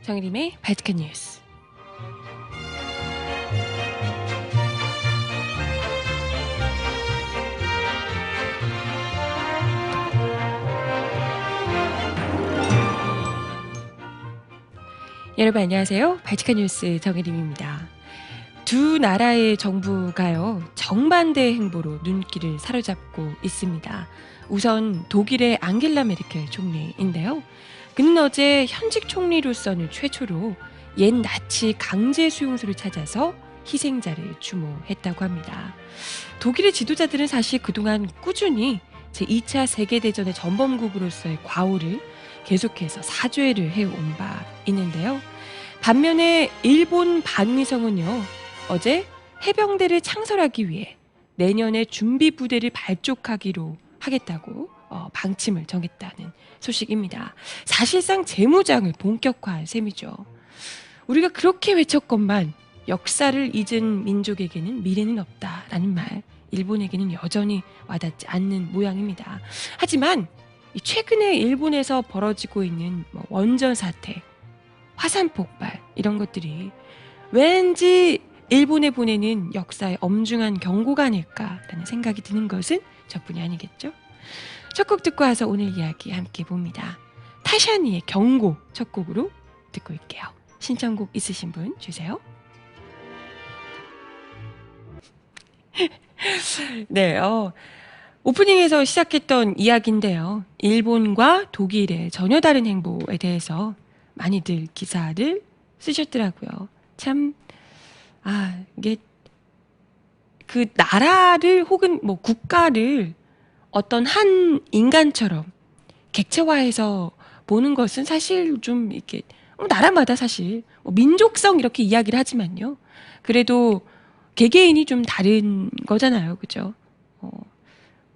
정혜림의 발칙한 뉴스. 여러분 안녕하세요. 발칙한 뉴스 정혜림입니다. 두 나라의 정부가요, 정반대의 행보로 눈길을 사로잡고 있습니다. 우선 독일의 앙겔라 메르켈 총리인데요. 그는 어제 현직 총리로서는 최초로 옛 나치 강제 수용소를 찾아서 희생자를 추모했다고 합니다. 독일의 지도자들은 사실 그동안 꾸준히 제2차 세계대전의 전범국으로서의 과오를 계속해서 사죄를 해온 바 있는데요. 반면에 일본 반위성은요, 어제 해병대를 창설하기 위해 내년에 준비 부대를 발족하기로 하겠다고 방침을 정했다는 소식입니다. 사실상 재무장을 본격화한 셈이죠. 우리가 그렇게 외쳤건만 역사를 잊은 민족에게는 미래는 없다라는 말, 일본에게는 여전히 와닿지 않는 모양입니다. 하지만 최근에 일본에서 벌어지고 있는 원전 사태, 화산 폭발 이런 것들이 왠지 일본에 보내는 역사의 엄중한 경고가 아닐까라는 생각이 드는 것은 저뿐이 아니겠죠? 첫 곡 듣고 와서 오늘 이야기 함께 봅니다. 타샤니의 경고 첫 곡으로 듣고 올게요. 신청곡 있으신 분 주세요. 네, 오프닝에서 시작했던 이야기인데요. 일본과 독일의 전혀 다른 행보에 대해서 많이들 기사를 쓰셨더라고요. 참, 이게 그 나라를 혹은 국가를 어떤 한 인간처럼 객체화해서 보는 것은 사실 좀 이렇게 나라마다 사실 민족성 이렇게 이야기를 하지만요. 그래도 개개인이 좀 다른 거잖아요, 그죠?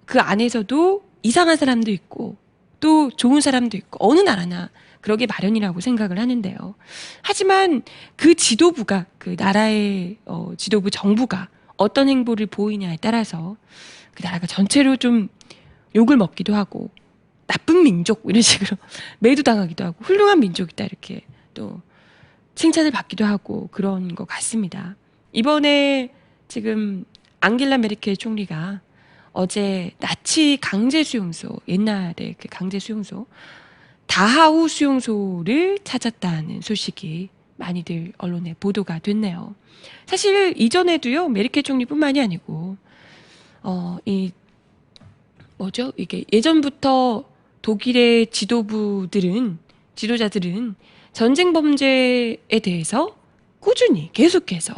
그 안에서도 이상한 사람도 있고 또 좋은 사람도 있고 어느 나라나 그러게 마련이라고 생각을 하는데요. 하지만 그 지도부가, 그 나라의 지도부 정부가 어떤 행보를 보이냐에 따라서 그 나라가 전체로 좀 욕을 먹기도 하고 나쁜 민족 이런 식으로 매도당하기도 하고 훌륭한 민족이다 이렇게 또 칭찬을 받기도 하고 그런 것 같습니다. 이번에 지금 앙겔라 메르켈 총리가 어제 나치 강제 수용소, 옛날에 그 강제 수용소 다하우 수용소를 찾았다는 소식이 많이들 언론에 보도가 됐네요. 사실 이전에도요, 메르켈 총리뿐만이 아니고 이게 예전부터 독일의 지도자들은 전쟁 범죄에 대해서 꾸준히 계속해서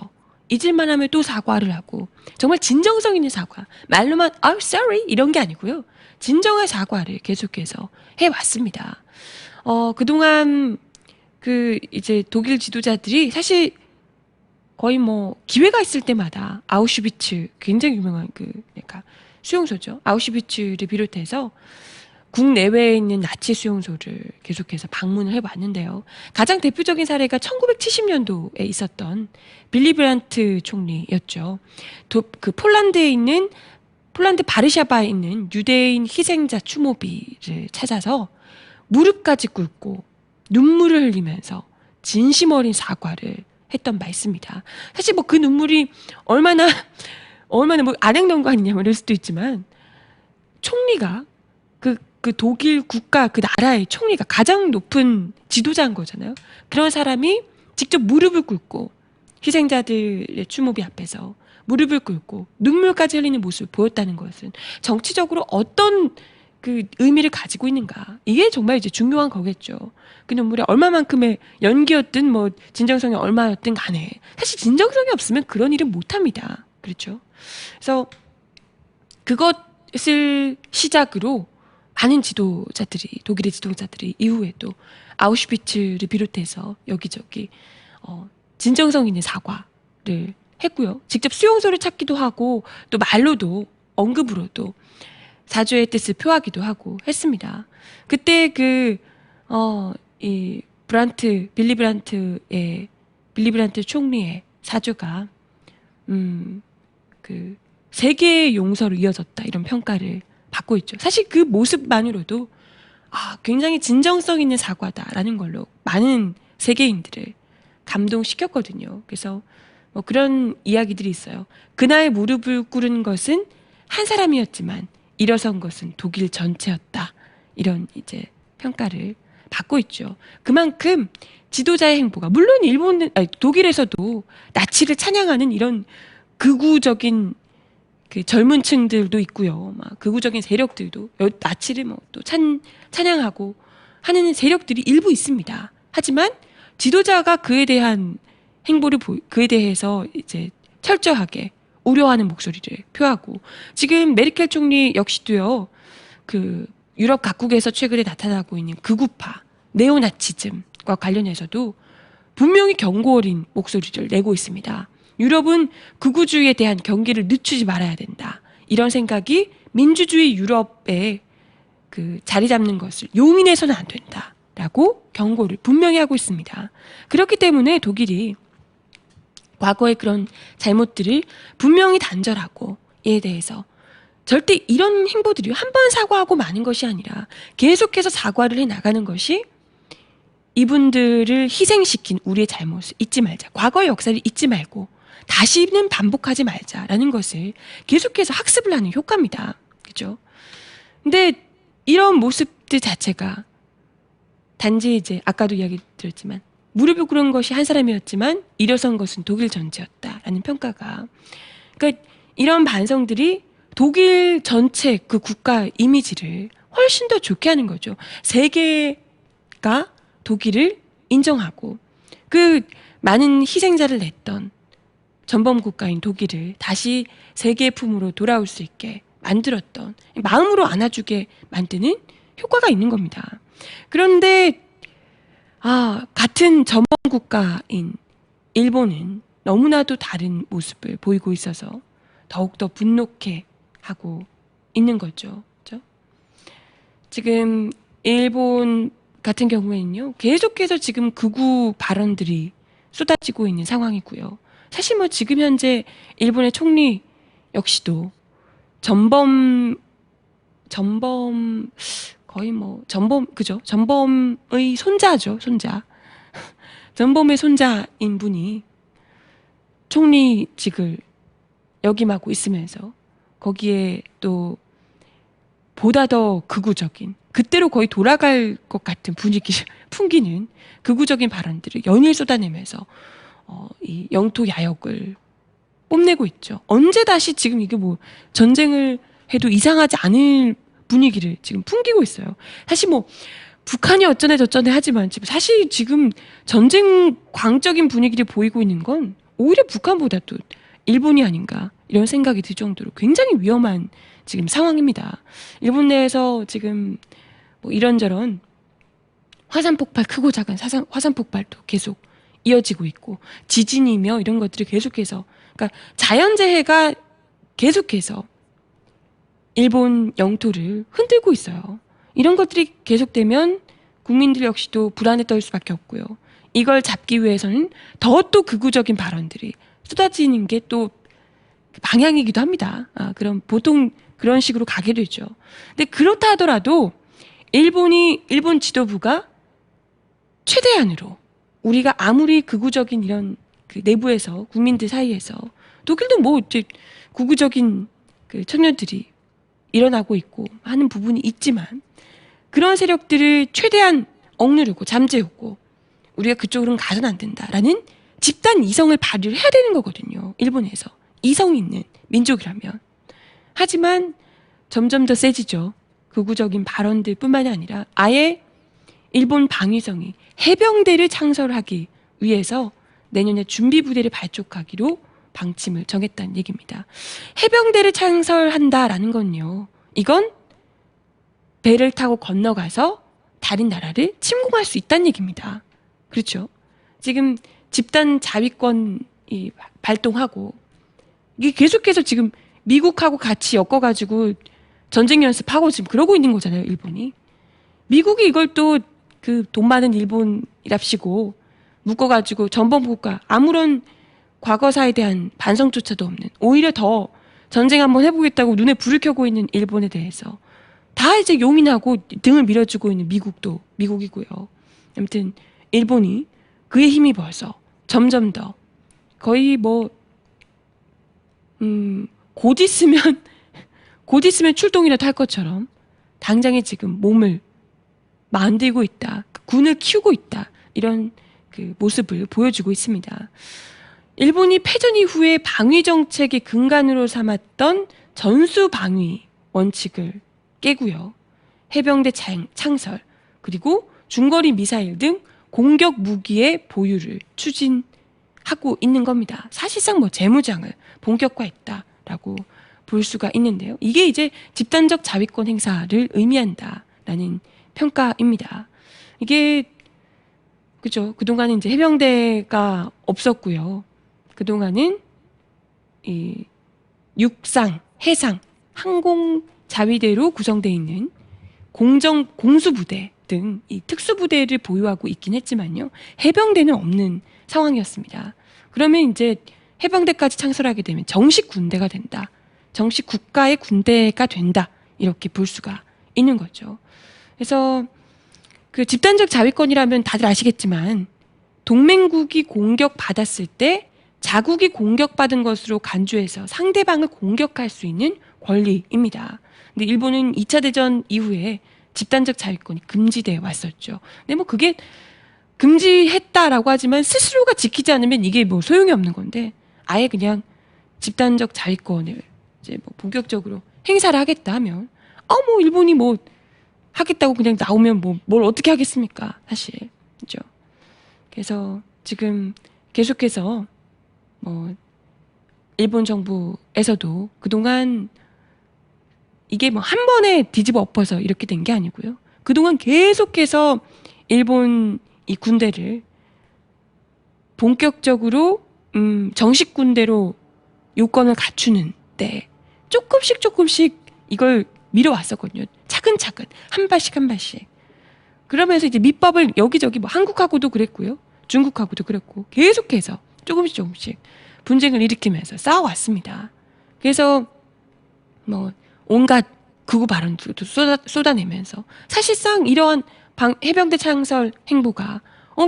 잊을만 하면 또 사과를 하고, 정말 진정성 있는 사과, 말로만 sorry 이런 게 아니고요, 진정한 사과를 계속해서 해왔습니다. 그동안 이제 독일 지도자들이 사실 거의 기회가 있을 때마다 아우슈비츠, 굉장히 유명한 그러니까 수용소죠. 아우슈비츠를 비롯해서 국내외에 있는 나치 수용소를 계속해서 방문을 해봤는데요. 가장 대표적인 사례가 1970년도에 있었던 빌리 브란트 총리였죠. 그 폴란드 바르샤바에 있는 유대인 희생자 추모비를 찾아서 무릎까지 꿇고 눈물을 흘리면서 진심 어린 사과를 했던 바 있습니다. 사실 그 눈물이 얼마나 안행된 거 아니냐 이럴 수도 있지만, 총리가 그 독일 국가, 그 나라의 총리가 가장 높은 지도자인 거잖아요. 그런 사람이 직접 무릎을 꿇고 희생자들의 추모비 앞에서 무릎을 꿇고 눈물까지 흘리는 모습을 보였다는 것은 정치적으로 어떤 그 의미를 가지고 있는가, 이게 정말 이제 중요한 거겠죠. 그 눈물이 얼마만큼의 연기였든 진정성이 얼마였든 간에 사실 진정성이 없으면 그런 일은 못합니다. 그렇죠? 그래서 그것을 시작으로 많은 독일의 지도자들이 이후에 또 아우슈비츠를 비롯해서 여기저기 진정성 있는 사과를 했고요. 직접 수용소를 찾기도 하고 또 말로도, 언급으로도 사죄의 뜻을 표하기도 하고 했습니다. 그때 빌리 브란트 총리의 사죄가 세계의 용서로 이어졌다 이런 평가를 받고 있죠. 사실 그 모습만으로도 굉장히 진정성 있는 사과다라는 걸로 많은 세계인들을 감동시켰거든요. 그래서 뭐 그런 이야기들이 있어요. 그날 무릎을 꿇은 것은 한 사람이었지만 일어선 것은 독일 전체였다. 이런 이제 평가를 받고 있죠. 그만큼 지도자의 행보가 물론 독일에서도 나치를 찬양하는 이런 극우적인 그 젊은 층들도 있고요. 막 극우적인 세력들도 나치를 뭐 또 찬양하고 하는 세력들이 일부 있습니다. 하지만 지도자가 그에 대한 그에 대해서 이제 철저하게 우려하는 목소리를 표하고 지금 메르켈 총리 역시도요. 그 유럽 각국에서 최근에 나타나고 있는 극우파, 네오나치즘과 관련해서도 분명히 경고 어린 목소리를 내고 있습니다. 유럽은 극우주의에 대한 경계를 늦추지 말아야 된다. 이런 생각이 민주주의 유럽에 그 자리 잡는 것을 용인해서는 안 된다라고 경고를 분명히 하고 있습니다. 그렇기 때문에 독일이 과거의 그런 잘못들을 분명히 단절하고 이에 대해서 절대 이런 행보들이 한 번 사과하고 마는 것이 아니라 계속해서 사과를 해나가는 것이 이분들을 희생시킨 우리의 잘못을 잊지 말자. 과거의 역사를 잊지 말고 다시는 반복하지 말자라는 것을 계속해서 학습을 하는 효과입니다. 그죠? 근데 이런 모습들 자체가 단지 이제 아까도 이야기 드렸지만 무릎을 꿇은 것이 한 사람이었지만 일어선 것은 독일 전체였다라는 평가가 그러니까 이런 반성들이 독일 전체 그 국가 이미지를 훨씬 더 좋게 하는 거죠. 세계가 독일을 인정하고 그 많은 희생자를 냈던 전범 국가인 독일을 다시 세계의 품으로 돌아올 수 있게 만들었던 마음으로 안아주게 만드는 효과가 있는 겁니다. 그런데 같은 전범 국가인 일본은 너무나도 다른 모습을 보이고 있어서 더욱더 분노케 하고 있는 거죠. 그렇죠? 지금 일본 같은 경우에는요. 계속해서 지금 극우 발언들이 쏟아지고 있는 상황이고요. 사실 뭐 지금 현재 일본의 총리 역시도 그죠? 전범의 손자죠, 손자. 전범의 손자인 분이 총리직을 역임하고 있으면서 거기에 또 보다 더 극우적인 그때로 거의 돌아갈 것 같은 분위기를 풍기는 극우적인 발언들을 연일 쏟아내면서 이 영토 야역을 뽐내고 있죠. 언제 다시 지금 이게 뭐 전쟁을 해도 이상하지 않을 분위기를 지금 풍기고 있어요. 사실 뭐 북한이 어쩌네 저쩌네 하지만 사실 지금 전쟁 광적인 분위기를 보이고 있는 건 오히려 북한보다도 일본이 아닌가 이런 생각이 들 정도로 굉장히 위험한 지금 상황입니다. 일본 내에서 지금 뭐 이런저런 화산 폭발 크고 작은 화산 폭발도 계속 이어지고 있고 지진이며 이런 것들이 계속해서 그러니까 자연재해가 계속해서 일본 영토를 흔들고 있어요. 이런 것들이 계속되면 국민들 역시도 불안에 떨 수밖에 없고요. 이걸 잡기 위해서는 더 또 극우적인 발언들이 쏟아지는 게 또 방향이기도 합니다. 그럼 보통 그런 식으로 가게 되죠. 근데 그렇다 하더라도 일본 지도부가 최대한으로 우리가 아무리 극우적인 이런 그 내부에서 국민들 사이에서 독일도 뭐 이제 극우적인 그 청년들이 일어나고 있고 하는 부분이 있지만 그런 세력들을 최대한 억누르고 잠재우고 우리가 그쪽으로는 가서는 안 된다라는 집단 이성을 발휘를 해야 되는 거거든요. 일본에서 이성 있는 민족이라면. 하지만 점점 더 세지죠. 극우적인 발언들 뿐만이 아니라 아예 일본 방위성이 해병대를 창설하기 위해서 내년에 준비부대를 발족하기로 방침을 정했다는 얘기입니다. 해병대를 창설한다라는 건요. 이건 배를 타고 건너가서 다른 나라를 침공할 수 있다는 얘기입니다. 그렇죠? 지금 집단 자위권이 발동하고 이게 계속해서 지금 미국하고 같이 엮어가지고 전쟁 연습하고 지금 그러고 있는 거잖아요. 일본이. 미국이 이걸 또 그 돈 많은 일본이랍시고 묶어가지고 전범국가 아무런 과거사에 대한 반성조차도 없는 오히려 더 전쟁 한번 해보겠다고 눈에 불을 켜고 있는 일본에 대해서 다 이제 용인하고 등을 밀어주고 있는 미국도 미국이고요. 아무튼 일본이 그에 힘입어서 점점 더 거의 뭐 곧 있으면 곧 있으면 출동이라도 할 것처럼 당장에 지금 몸을 만들고 있다, 군을 키우고 있다, 이런 그 모습을 보여주고 있습니다. 일본이 패전 이후에 방위 정책의 근간으로 삼았던 전수 방위 원칙을 깨고요. 해병대 창설, 그리고 중거리 미사일 등 공격 무기의 보유를 추진하고 있는 겁니다. 사실상 뭐 재무장을 본격화했다라고 볼 수가 있는데요. 이게 이제 집단적 자위권 행사를 의미한다라는 평가입니다. 이게 그죠? 그동안은 이제 해병대가 없었고요. 그동안은 이 육상, 해상, 항공 자위대로 구성되어 있는 공수부대 등 이 특수부대를 보유하고 있긴 했지만요. 해병대는 없는 상황이었습니다. 그러면 이제 해병대까지 창설하게 되면 정식 군대가 된다. 정식 국가의 군대가 된다. 이렇게 볼 수가 있는 거죠. 그래서 그 집단적 자위권이라면 다들 아시겠지만 동맹국이 공격받았을 때 자국이 공격받은 것으로 간주해서 상대방을 공격할 수 있는 권리입니다. 근데 일본은 2차 대전 이후에 집단적 자위권이 금지되어 왔었죠. 근데 뭐 그게 금지했다라고 하지만 스스로가 지키지 않으면 이게 뭐 소용이 없는 건데 아예 그냥 집단적 자위권을 이제 뭐 본격적으로 행사를 하겠다 하면 뭐 일본이 뭐 하겠다고 그냥 나오면 뭐 뭘 어떻게 하겠습니까? 사실. 그죠? 그래서 지금 계속해서 뭐 일본 정부에서도 그동안 이게 뭐 한 번에 뒤집어 엎어서 이렇게 된 게 아니고요. 그동안 계속해서 일본 이 군대를 본격적으로 정식 군대로 요건을 갖추는데 조금씩 이걸 밀어왔었거든요. 차근차근 한 발씩 한 발씩. 그러면서 이제 밑밥을 여기저기 뭐 한국하고도 그랬고요. 중국하고도 그랬고 계속해서 조금씩 분쟁을 일으키면서 싸워왔습니다. 그래서 뭐 온갖 극우 발언들도 쏟아내면서 사실상 이러한 해병대 창설 행보가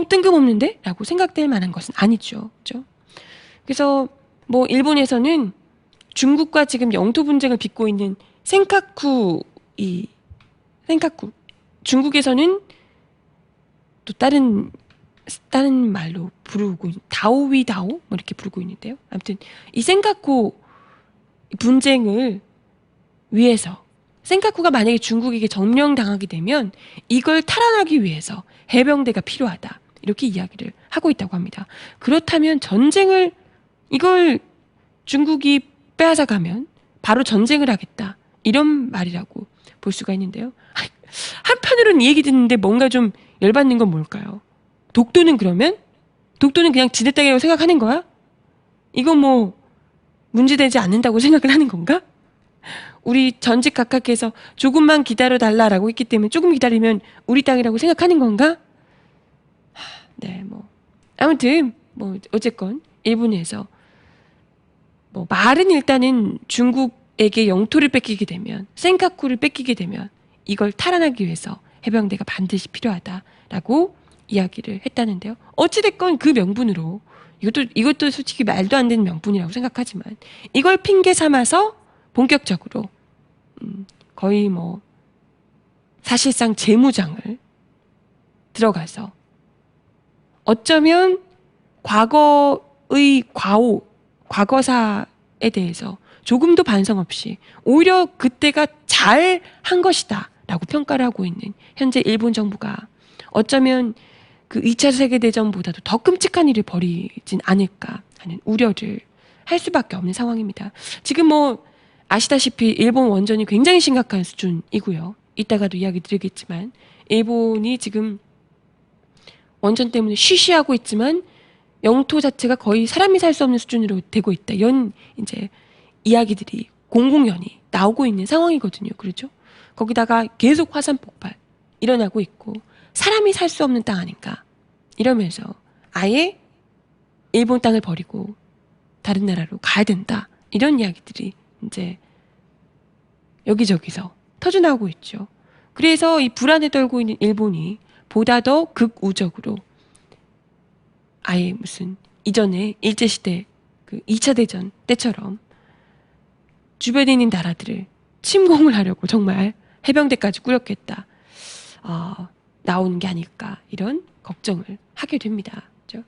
뜬금없는데? 라고 생각될 만한 것은 아니죠. 그렇죠? 그래서 뭐 일본에서는 중국과 지금 영토 분쟁을 빚고 있는 센카쿠 중국에서는 또 다른 말로 부르고 다오위다오 뭐 이렇게 부르고 있는데요. 아무튼 이 센카쿠 분쟁을 위해서 센카쿠가 만약에 중국에게 점령당하게 되면 이걸 탈환하기 위해서 해병대가 필요하다. 이렇게 이야기를 하고 있다고 합니다. 그렇다면 이걸 중국이 빼앗아가면 바로 전쟁을 하겠다. 이런 말이라고 볼 수가 있는데요. 한편으로는 이 얘기 듣는데 뭔가 좀 열받는 건 뭘까요? 독도는 그냥 지네 땅이라고 생각하는 거야? 이거 뭐 문제되지 않는다고 생각을 하는 건가? 우리 전직 각하께서 조금만 기다려달라라고 했기 때문에 조금 기다리면 우리 땅이라고 생각하는 건가? 네, 뭐 아무튼 뭐 어쨌건 일본에서 뭐 말은 일단은 중국에게 영토를 뺏기게 되면 센카쿠를 뺏기게 되면 이걸 탈환하기 위해서 해병대가 반드시 필요하다라고 이야기를 했다는데요. 어찌됐건 그 명분으로 이것도 솔직히 말도 안 되는 명분이라고 생각하지만 이걸 핑계 삼아서 본격적으로 거의 뭐 사실상 재무장을 들어가서 어쩌면 과거의 과거사에 대해서 조금도 반성 없이 오히려 그때가 잘 한 것이다 라고 평가를 하고 있는 현재 일본 정부가 어쩌면 그 2차 세계대전보다도 더 끔찍한 일을 벌이진 않을까 하는 우려를 할 수밖에 없는 상황입니다. 지금 뭐 아시다시피 일본 원전이 굉장히 심각한 수준이고요. 이따가도 이야기 드리겠지만 일본이 지금 원전 때문에 쉬쉬하고 있지만 영토 자체가 거의 사람이 살 수 없는 수준으로 되고 있다. 이런 이제 이야기들이 공공연히 나오고 있는 상황이거든요. 그렇죠? 거기다가 계속 화산 폭발 일어나고 있고 사람이 살 수 없는 땅 아닌가 이러면서 아예 일본 땅을 버리고 다른 나라로 가야 된다. 이런 이야기들이 이제 여기저기서 터져나오고 있죠. 그래서 이 불안에 떨고 있는 일본이 보다 더 극우적으로 아예 무슨 이전에 일제시대 그 2차 대전 때처럼 주변에 있는 나라들을 침공을 하려고 정말 해병대까지 꾸렸겠다. 나오는 게 아닐까 이런 걱정을 하게 됩니다. 그렇죠?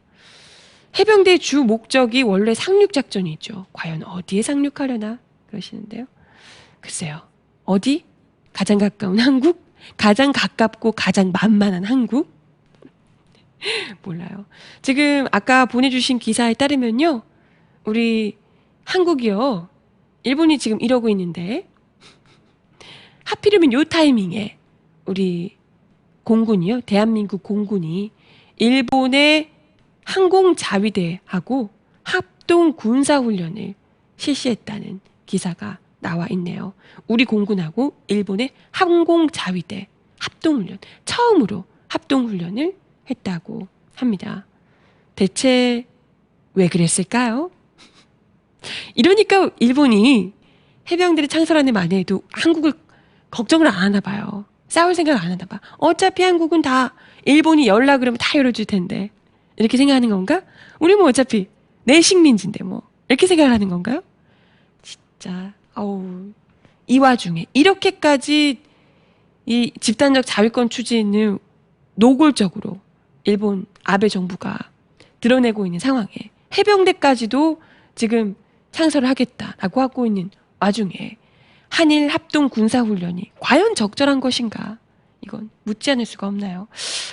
해병대의 주 목적이 원래 상륙작전이죠. 과연 어디에 상륙하려나 그러시는데요. 글쎄요. 어디? 가장 가까운 한국? 가장 가깝고 가장 만만한 한국? 몰라요. 지금 아까 보내주신 기사에 따르면요. 우리 한국이요. 일본이 지금 이러고 있는데 하필이면 요 타이밍에 우리 공군이요. 대한민국 공군이 일본의 항공자위대하고 합동 군사훈련을 실시했다는 기사가 나와 있네요. 우리 공군하고 일본의 항공자위대 합동훈련, 처음으로 합동훈련을 했다고 합니다. 대체 왜 그랬을까요? 이러니까 일본이 해병대를 창설하는 만에 해도 한국을 걱정을 안 하나 봐요. 싸울 생각을 안 하나 봐. 어차피 한국은 다 일본이 열라 그러면 다 열어줄 텐데 이렇게 생각하는 건가? 우리 뭐 어차피 내 식민지인데 뭐 이렇게 생각을 하는 건가요? 진짜 이 와중에 이렇게까지 이 집단적 자위권 추진을 노골적으로 일본 아베 정부가 드러내고 있는 상황에 해병대까지도 지금 창설을 하겠다라고 하고 있는 와중에 한일 합동 군사훈련이 과연 적절한 것인가? 이건 묻지 않을 수가 없나요?